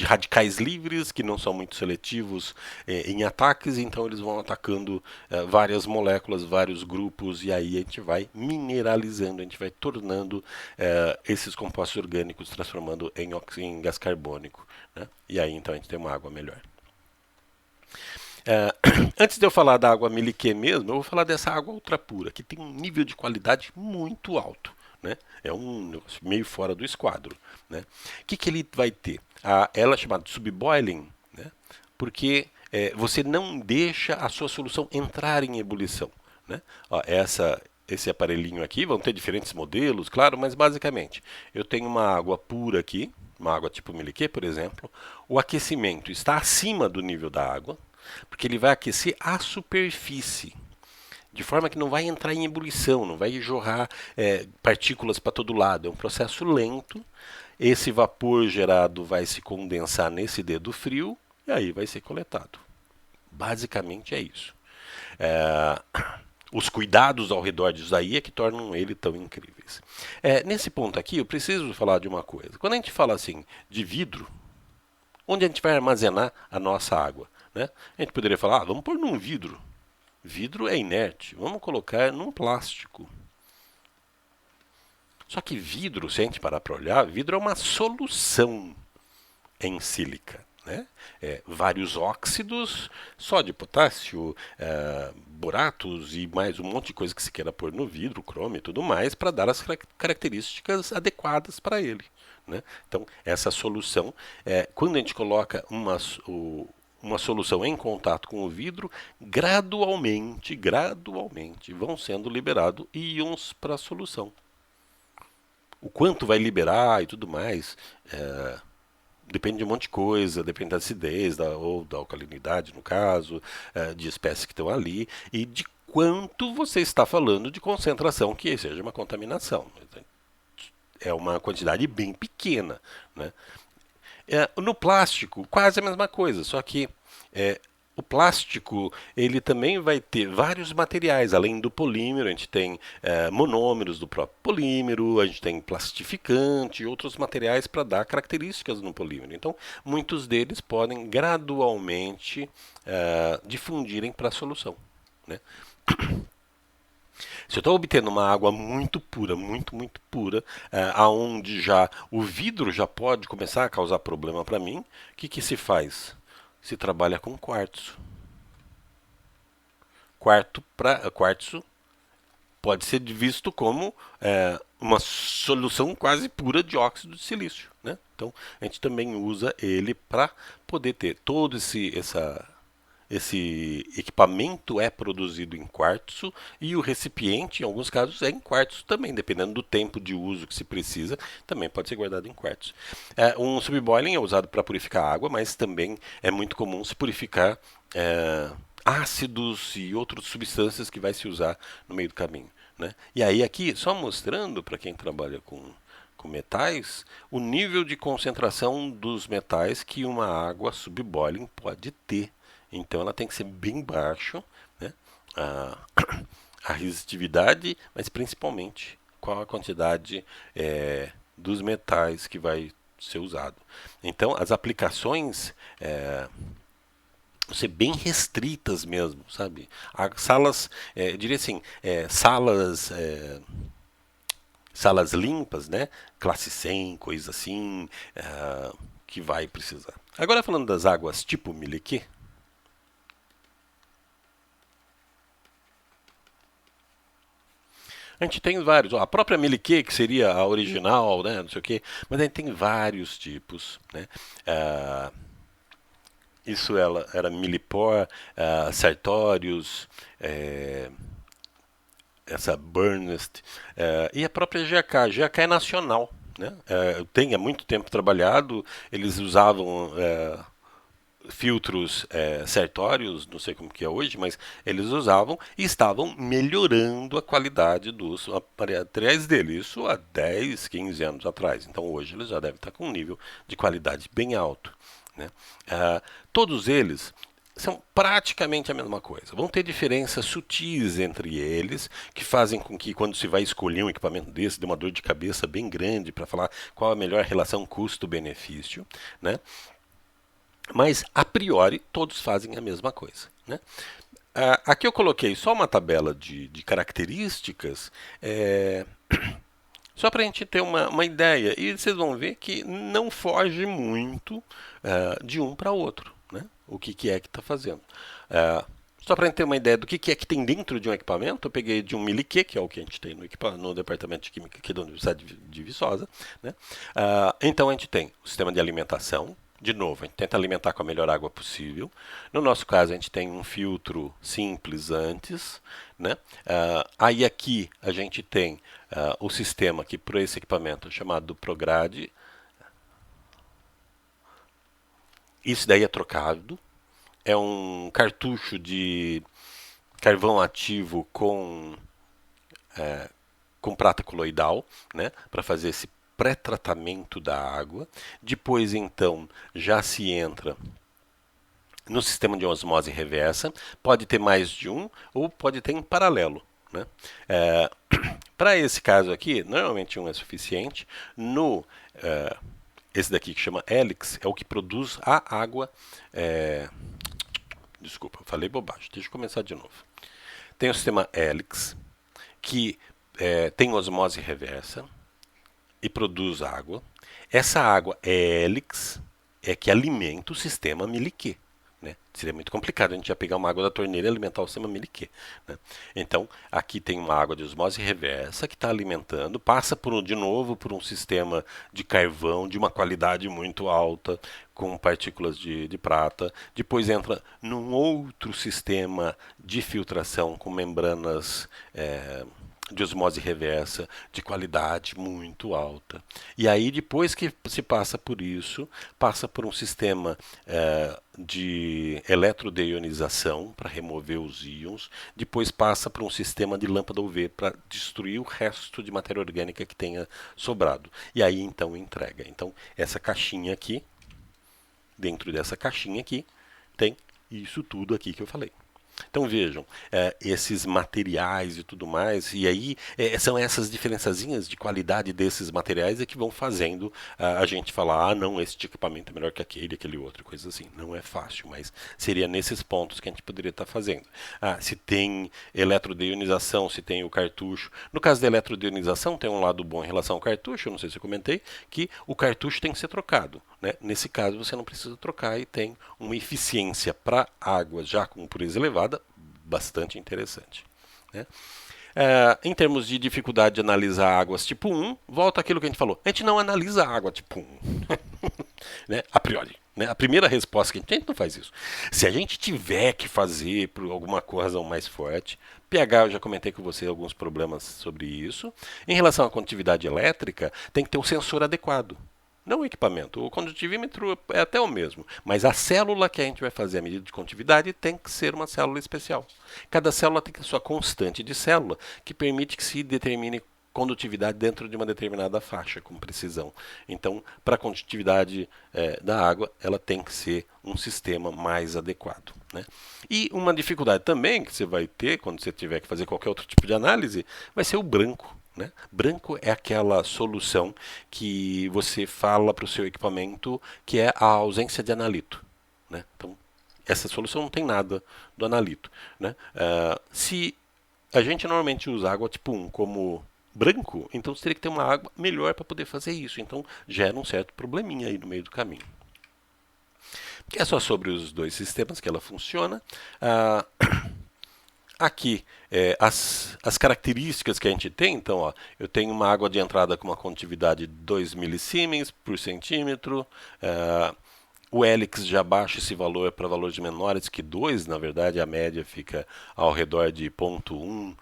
radicais livres, que não são muito seletivos em ataques, então eles vão atacando várias moléculas, vários grupos, e aí a gente vai mineralizando, a gente vai tornando esses compostos orgânicos, transformando em gás carbônico. Né? E aí então a gente tem uma água melhor. Antes de eu falar da água Miliquê mesmo, eu vou falar dessa água ultra pura, que tem um nível de qualidade muito alto. Né? É um negócio meio fora do esquadro. Né? O que ele vai ter? Ela é chamada de subboiling, né? Porque você não deixa a sua solução entrar em ebulição. Né? Ó, esse aparelhinho aqui, vão ter diferentes modelos, claro, mas basicamente eu tenho uma água pura aqui, uma água tipo Miliquê, por exemplo. O aquecimento está acima do nível da água, porque ele vai aquecer a superfície, de forma que não vai entrar em ebulição, não vai jorrar partículas para todo lado. É um processo lento. Esse vapor gerado vai se condensar nesse dedo frio e aí vai ser coletado. Basicamente é isso. Os cuidados ao redor disso aí é que tornam ele tão incríveis. Nesse ponto aqui, eu preciso falar de uma coisa. Quando a gente fala assim de vidro, onde a gente vai armazenar a nossa água? Né? A gente poderia falar, vamos pôr num vidro. Vidro é inerte, vamos colocar num plástico. Só que vidro, se a gente parar para olhar, vidro é uma solução em sílica. Né? Vários óxidos, sódio, potássio, boratos e mais um monte de coisa que se queira pôr no vidro, cromo e tudo mais, para dar as características adequadas para ele. Né? Então, essa solução, quando a gente coloca uma solução em contato com o vidro, gradualmente vão sendo liberados íons para a solução. O quanto vai liberar e tudo mais, depende de um monte de coisa, depende da acidez ou da alcalinidade, no caso, de espécies que estão ali, e de quanto você está falando de concentração, que seja uma contaminação. É uma quantidade bem pequena, né? No plástico, quase a mesma coisa, só que o plástico ele também vai ter vários materiais, além do polímero, a gente tem monômeros do próprio polímero, a gente tem plastificante e outros materiais para dar características no polímero. Então, muitos deles podem gradualmente difundirem para a solução, né? Se eu estou obtendo uma água muito pura, muito pura, aonde já o vidro já pode começar a causar problema para mim, o que se faz? Se trabalha com quartzo. Quartzo pode ser visto como uma solução quase pura de óxido de silício, né? Então a gente também usa ele para poder ter todo esse equipamento é produzido em quartzo e o recipiente, em alguns casos, é em quartzo também, dependendo do tempo de uso que se precisa, também pode ser guardado em quartzo. Um subboiling é usado para purificar água, mas também é muito comum se purificar ácidos e outras substâncias que vai se usar no meio do caminho, né? E aí aqui, só mostrando para quem trabalha com metais, o nível de concentração dos metais que uma água subboiling pode ter. Então ela tem que ser bem baixa, né? a, a resistividade, mas principalmente qual a quantidade dos metais que vai ser usado. Então as aplicações vão ser bem restritas mesmo, sabe? As salas, eu diria assim, salas limpas, né? Classe 100, coisa assim, que vai precisar. Agora falando das águas tipo Miliquê, a gente tem vários. A própria Miliquê, que seria a original, né, não sei o quê, mas a gente tem vários tipos, né? Ah, isso ela era Millipore, Sartorius, essa Burnest, e a própria GK. GK é nacional, né? Tem há muito tempo trabalhado, eles usavam filtros Sartorius, não sei como que é hoje, mas eles usavam e estavam melhorando a qualidade dos materiais dele. Isso há 10, 15 anos atrás. Então hoje eles já devem estar com um nível de qualidade bem alto, né? Todos eles são praticamente a mesma coisa. Vão ter diferenças sutis entre eles, que fazem com que, quando se vai escolher um equipamento desse, dê uma dor de cabeça bem grande para falar qual a melhor relação custo-benefício, né? Mas, a priori, todos fazem a mesma coisa, né? Aqui eu coloquei só uma tabela de características, só para a gente ter uma ideia. E vocês vão ver que não foge muito de um para outro, né? O que é que está fazendo. Só para a gente ter uma ideia do que é que tem dentro de um equipamento, eu peguei de um miliquê, que é o que a gente tem no Departamento de Química aqui da Universidade de Viçosa, né? Então a gente tem o sistema de alimentação. De novo, a gente tenta alimentar com a melhor água possível. No nosso caso, a gente tem um filtro simples antes, né? Aí aqui a gente tem o sistema que para esse equipamento é chamado Prograde. Isso daí é trocado. É um cartucho de carvão ativo com prata coloidal, né? Para fazer esse pré-tratamento da água. Depois, então, já se entra no sistema de osmose reversa. Pode ter mais de um ou pode ter em paralelo, né? Para esse caso aqui, normalmente um é suficiente. Esse daqui que chama Helix é o que produz a água. Desculpa, falei bobagem. Deixa eu começar de novo. Tem o sistema Helix, que tem osmose reversa e produz água. Essa água Helix é que alimenta o sistema Miliquê, né? Seria muito complicado a gente ia pegar uma água da torneira e alimentar o sistema Meliquê, né? Então, aqui tem uma água de osmose reversa que está alimentando, passa de novo por um sistema de carvão de uma qualidade muito alta, com partículas de prata. Depois entra num outro sistema de filtração com membranas de osmose reversa, de qualidade muito alta. E aí, depois que se passa por isso, passa por um sistema de eletrodeionização para remover os íons, depois passa por um sistema de lâmpada UV para destruir o resto de matéria orgânica que tenha sobrado. E aí, então, entrega. Então, essa caixinha aqui, dentro dessa caixinha aqui, tem isso tudo aqui que eu falei. Então vejam, esses materiais e tudo mais, e aí são essas diferençazinhas de qualidade desses materiais que vão fazendo a gente falar, ah não, este equipamento é melhor que aquele outro, coisa assim. Não é fácil, mas seria nesses pontos que a gente poderia estar fazendo. Se tem eletrodeionização, se tem o cartucho. No caso da eletrodeionização, tem um lado bom em relação ao cartucho, eu não sei se eu comentei, que o cartucho tem que ser trocado, né? Nesse caso você não precisa trocar e tem uma eficiência para águas já com pureza elevada bastante interessante, né? Em termos de dificuldade de analisar águas tipo 1, volta aquilo que a gente falou. A gente não analisa água tipo 1, né? A priori. Né? A primeira resposta que a gente não faz isso. Se a gente tiver que fazer por alguma razão mais forte, pH, eu já comentei com você alguns problemas sobre isso. Em relação à condutividade elétrica, tem que ter um sensor adequado. Não o equipamento, o condutivímetro é até o mesmo, mas a célula que a gente vai fazer a medida de condutividade tem que ser uma célula especial. Cada célula tem a sua constante de célula, que permite que se determine condutividade dentro de uma determinada faixa, com precisão. Então, para a condutividade da água, ela tem que ser um sistema mais adequado, né? E uma dificuldade também que você vai ter quando você tiver que fazer qualquer outro tipo de análise, vai ser o branco. Né? Branco é aquela solução que você fala para o seu equipamento que é a ausência de analito. Né? Então, essa solução não tem nada do analito. Né? Se a gente normalmente usa água tipo 1 como branco, então você teria que ter uma água melhor para poder fazer isso. Então, gera um certo probleminha aí no meio do caminho. É só sobre os dois sistemas que ela funciona. Aqui, as características que a gente tem, então, ó, eu tenho uma água de entrada com uma condutividade de 2 milisiemens por centímetro. O Helix já baixa esse valor para valores menores que 2, na verdade a média fica ao redor de 0,1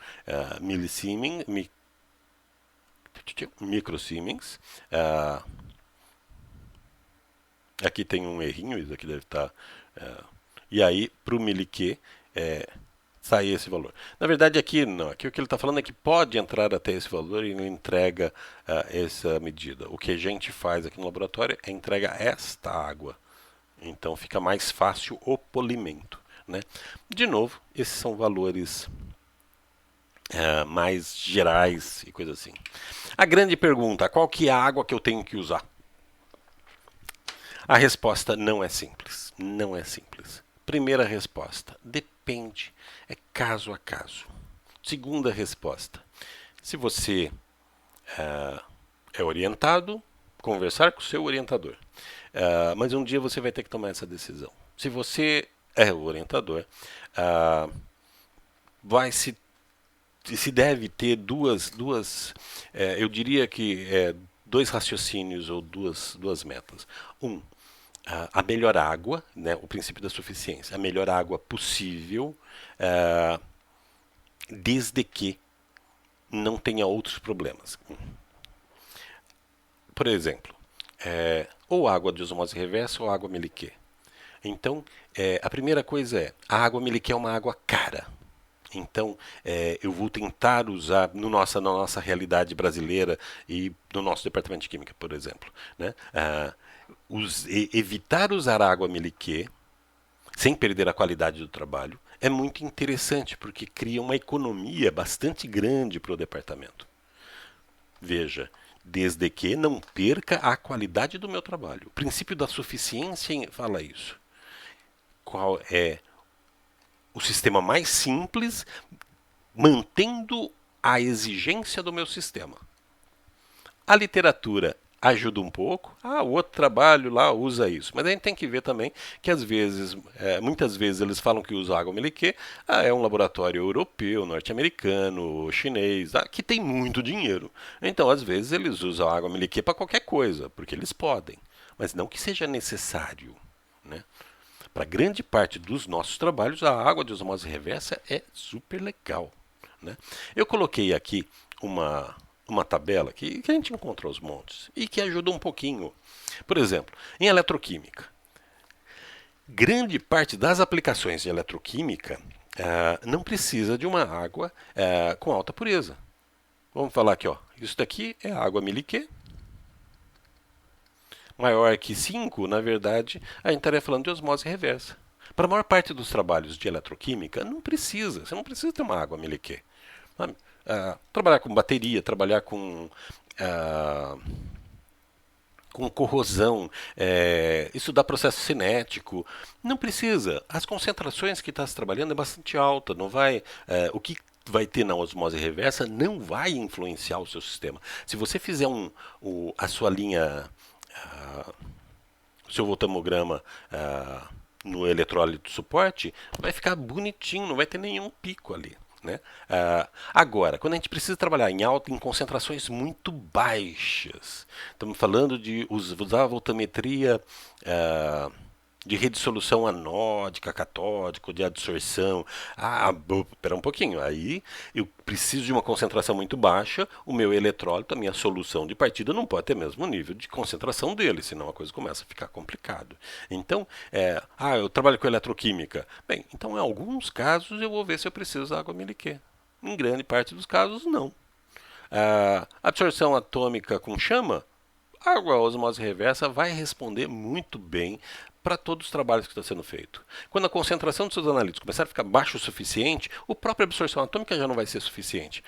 milisiemens, microsiemens. Aqui tem um errinho, isso aqui deve estar... e aí, para o Meliquê, sai esse valor. Na verdade, aqui não. Aqui o que ele está falando é que pode entrar até esse valor e ele entrega essa medida. O que a gente faz aqui no laboratório é entrega esta água. Então fica mais fácil o polimento, né? De novo, esses são valores mais gerais e coisa assim. A grande pergunta, qual que é a água que eu tenho que usar? A resposta não é simples. Não é simples. Primeira resposta, depende, é caso a caso. Segunda resposta, se você é orientado, conversar com o seu orientador. Mas um dia você vai ter que tomar essa decisão. Se você é o orientador, se deve ter eu diria que dois raciocínios ou duas metas. A melhor água, né, o princípio da suficiência, a melhor água possível, desde que não tenha outros problemas. Por exemplo, ou água de osmose reversa ou água Meliquê. Então, a primeira coisa a água Meliquê é uma água cara. Então, eu vou tentar usar na nossa realidade brasileira e no nosso departamento de química, por exemplo, né? Evitar usar água Meliquê sem perder a qualidade do trabalho é muito interessante porque cria uma economia bastante grande para o departamento. Veja, desde que não perca a qualidade do meu trabalho. O princípio da suficiência fala isso. Qual é o sistema mais simples, mantendo a exigência do meu sistema? A literatura ajuda um pouco. Ah, o outro trabalho lá usa isso. Mas a gente tem que ver também que às vezes, muitas vezes eles falam que usa água meliquê. Ah, é um laboratório europeu, norte-americano, chinês, que tem muito dinheiro. Então, às vezes, eles usam água meliquê para qualquer coisa, porque eles podem. Mas não que seja necessário, né? Para grande parte dos nossos trabalhos, a água de osmose reversa é super legal, né? Eu coloquei aqui uma tabela que a gente encontra aos montes e que ajuda um pouquinho. Por exemplo, em eletroquímica, grande parte das aplicações de eletroquímica não precisa de uma água com alta pureza. Vamos falar aqui, ó. Isso daqui é água miliquê. Maior que 5, na verdade, a gente estaria falando de osmose reversa. Para a maior parte dos trabalhos de eletroquímica, não precisa. Você não precisa ter uma água miliquê. Trabalhar com bateria, trabalhar com corrosão, estudar processo cinético, não precisa. As concentrações que está se trabalhando é bastante alta, não vai, o que vai ter na osmose reversa não vai influenciar o seu sistema. Se você fizer a sua linha, o seu voltammograma no eletrólito suporte, vai ficar bonitinho, não vai ter nenhum pico ali. Né? Agora, quando a gente precisa trabalhar em alta, em concentrações muito baixas, estamos falando de usar a voltametria de redissolução anódica, catódica, de adsorção. Espera um pouquinho, aí eu preciso de uma concentração muito baixa, o meu eletrólito, a minha solução de partida não pode ter o mesmo nível de concentração dele, senão a coisa começa a ficar complicado. Então, eu trabalho com eletroquímica. Bem, então em alguns casos eu vou ver se eu preciso de água miliquê. Em grande parte dos casos, não. Absorção atômica com chama, a água osmose reversa vai responder muito bem para todos os trabalhos que estão sendo feitos. Quando a concentração dos seus analíticos começar a ficar baixa o suficiente, a própria absorção atômica já não vai ser suficiente.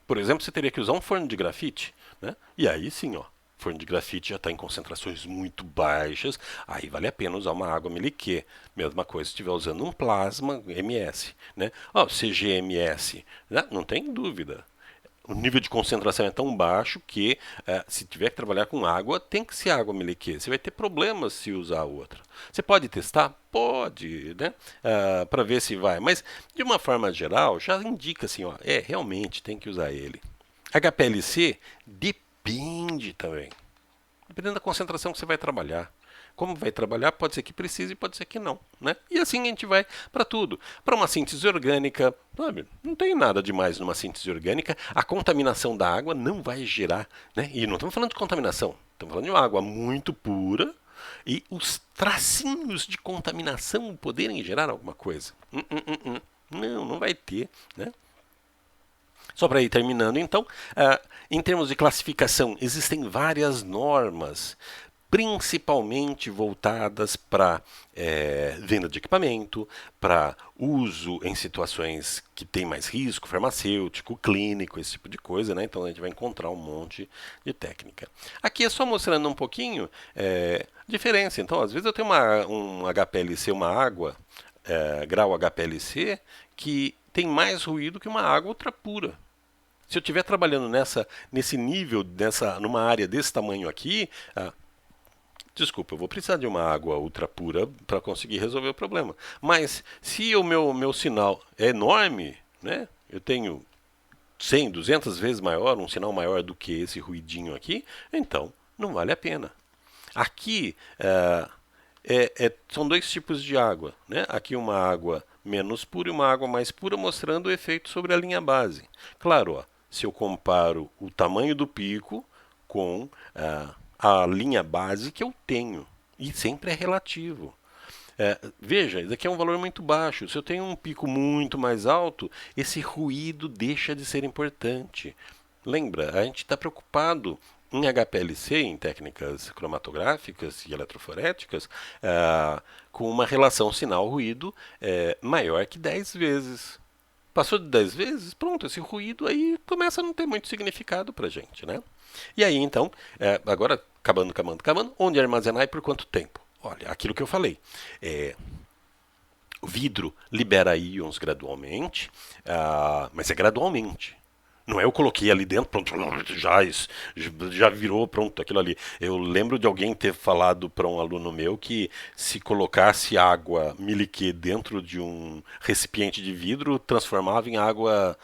Por exemplo, você teria que usar um forno de grafite, né? E aí sim, ó, forno de grafite já está em concentrações muito baixas, aí vale a pena usar uma água miliquê. Mesma coisa se estiver usando um plasma MS, né? CGMS, né? Não tem dúvida. O nível de concentração é tão baixo que, se tiver que trabalhar com água, tem que ser água meliquê. Você vai ter problemas se usar outra. Você pode testar? Pode, né? Para ver se vai. Mas, de uma forma geral, já indica assim, ó, realmente tem que usar ele. HPLC depende também. Dependendo da concentração que você vai trabalhar. Como vai trabalhar, pode ser que precise, pode ser que não, né? E assim a gente vai para tudo. Para uma síntese orgânica, sabe? Não tem nada demais numa síntese orgânica. A contaminação da água não vai gerar, né? E não estamos falando de contaminação, estamos falando de uma água muito pura e os tracinhos de contaminação poderem gerar alguma coisa. Não vai ter, né? Só para ir terminando, então, em termos de classificação, existem várias normas principalmente voltadas para venda de equipamento, para uso em situações que tem mais risco, farmacêutico, clínico, esse tipo de coisa, né? Então a gente vai encontrar um monte de técnica. Aqui é só mostrando um pouquinho diferença. Então, às vezes eu tenho um HPLC, uma água, grau HPLC, que tem mais ruído que uma água ultra pura. Se eu estiver trabalhando nesse nível, numa área desse tamanho aqui, desculpa, eu vou precisar de uma água ultra pura para conseguir resolver o problema. Mas se o meu sinal é enorme, né? Eu tenho 100, 200 vezes maior, um sinal maior do que esse ruidinho aqui, então não vale a pena. Aqui são dois tipos de água, né? Aqui uma água menos pura e uma água mais pura, mostrando o efeito sobre a linha base. Claro, ó, se eu comparo o tamanho do pico com a linha base que eu tenho. E sempre é relativo. Veja, isso aqui é um valor muito baixo. Se eu tenho um pico muito mais alto, esse ruído deixa de ser importante. Lembra, a gente está preocupado em HPLC, em técnicas cromatográficas e eletroforéticas, com uma relação sinal-ruído maior que 10 vezes. Passou de 10 vezes, pronto, esse ruído aí começa a não ter muito significado para a gente, né? E aí, então, agora, acabando, onde armazenar e por quanto tempo? Olha, aquilo que eu falei. O vidro libera íons gradualmente, mas é gradualmente. Não é eu coloquei ali dentro, pronto, já virou pronto aquilo ali. Eu lembro de alguém ter falado para um aluno meu que se colocasse água miliquê dentro de um recipiente de vidro, transformava em água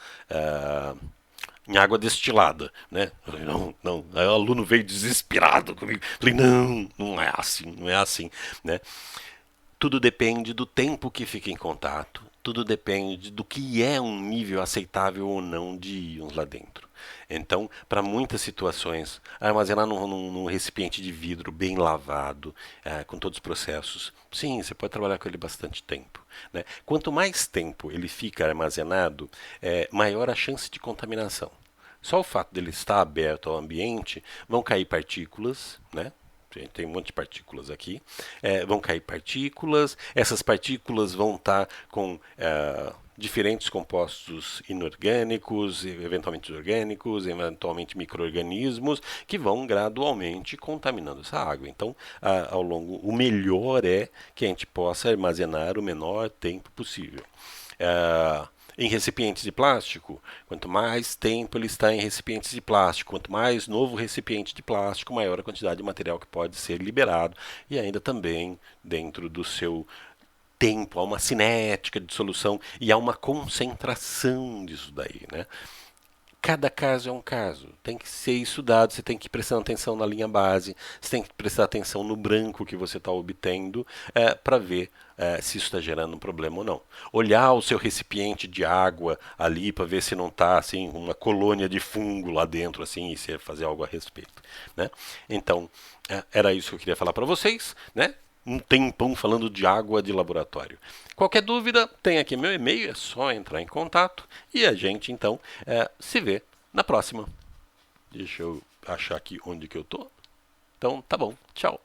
destilada, né? Eu falei, não, não. Aí o aluno veio desesperado comigo. Eu falei, não, não é assim, não é assim, né? Tudo depende do tempo que fica em contato, tudo depende do que é um nível aceitável ou não de íons lá dentro. Então, para muitas situações, armazenar num recipiente de vidro bem lavado, com todos os processos, sim, você pode trabalhar com ele bastante tempo. Né? Quanto mais tempo ele fica armazenado, maior a chance de contaminação. Só o fato dele estar aberto ao ambiente, vão cair partículas, né? Tem um monte de partículas aqui. Vão cair partículas, essas partículas vão estar com diferentes compostos inorgânicos, eventualmente orgânicos, eventualmente micro-organismos, que vão gradualmente contaminando essa água. Então, ao longo, o melhor é que a gente possa armazenar o menor tempo possível. Em recipientes de plástico, quanto mais tempo ele está em recipientes de plástico, quanto mais novo o recipiente de plástico, maior a quantidade de material que pode ser liberado e ainda também dentro do seu tempo, há uma cinética de solução e há uma concentração disso daí, né? Cada caso é um caso, tem que ser estudado, você tem que prestar atenção na linha base, você tem que prestar atenção no branco que você está obtendo para ver se isso está gerando um problema ou não. Olhar o seu recipiente de água ali para ver se não está assim uma colônia de fungo lá dentro assim e se fazer algo a respeito, né? Então era isso que eu queria falar para vocês, né? Um tempão falando de água de laboratório. Qualquer dúvida, tem aqui meu e-mail, é só entrar em contato e a gente então se vê na próxima. Deixa eu achar aqui onde que eu tô. Então, tá bom. Tchau.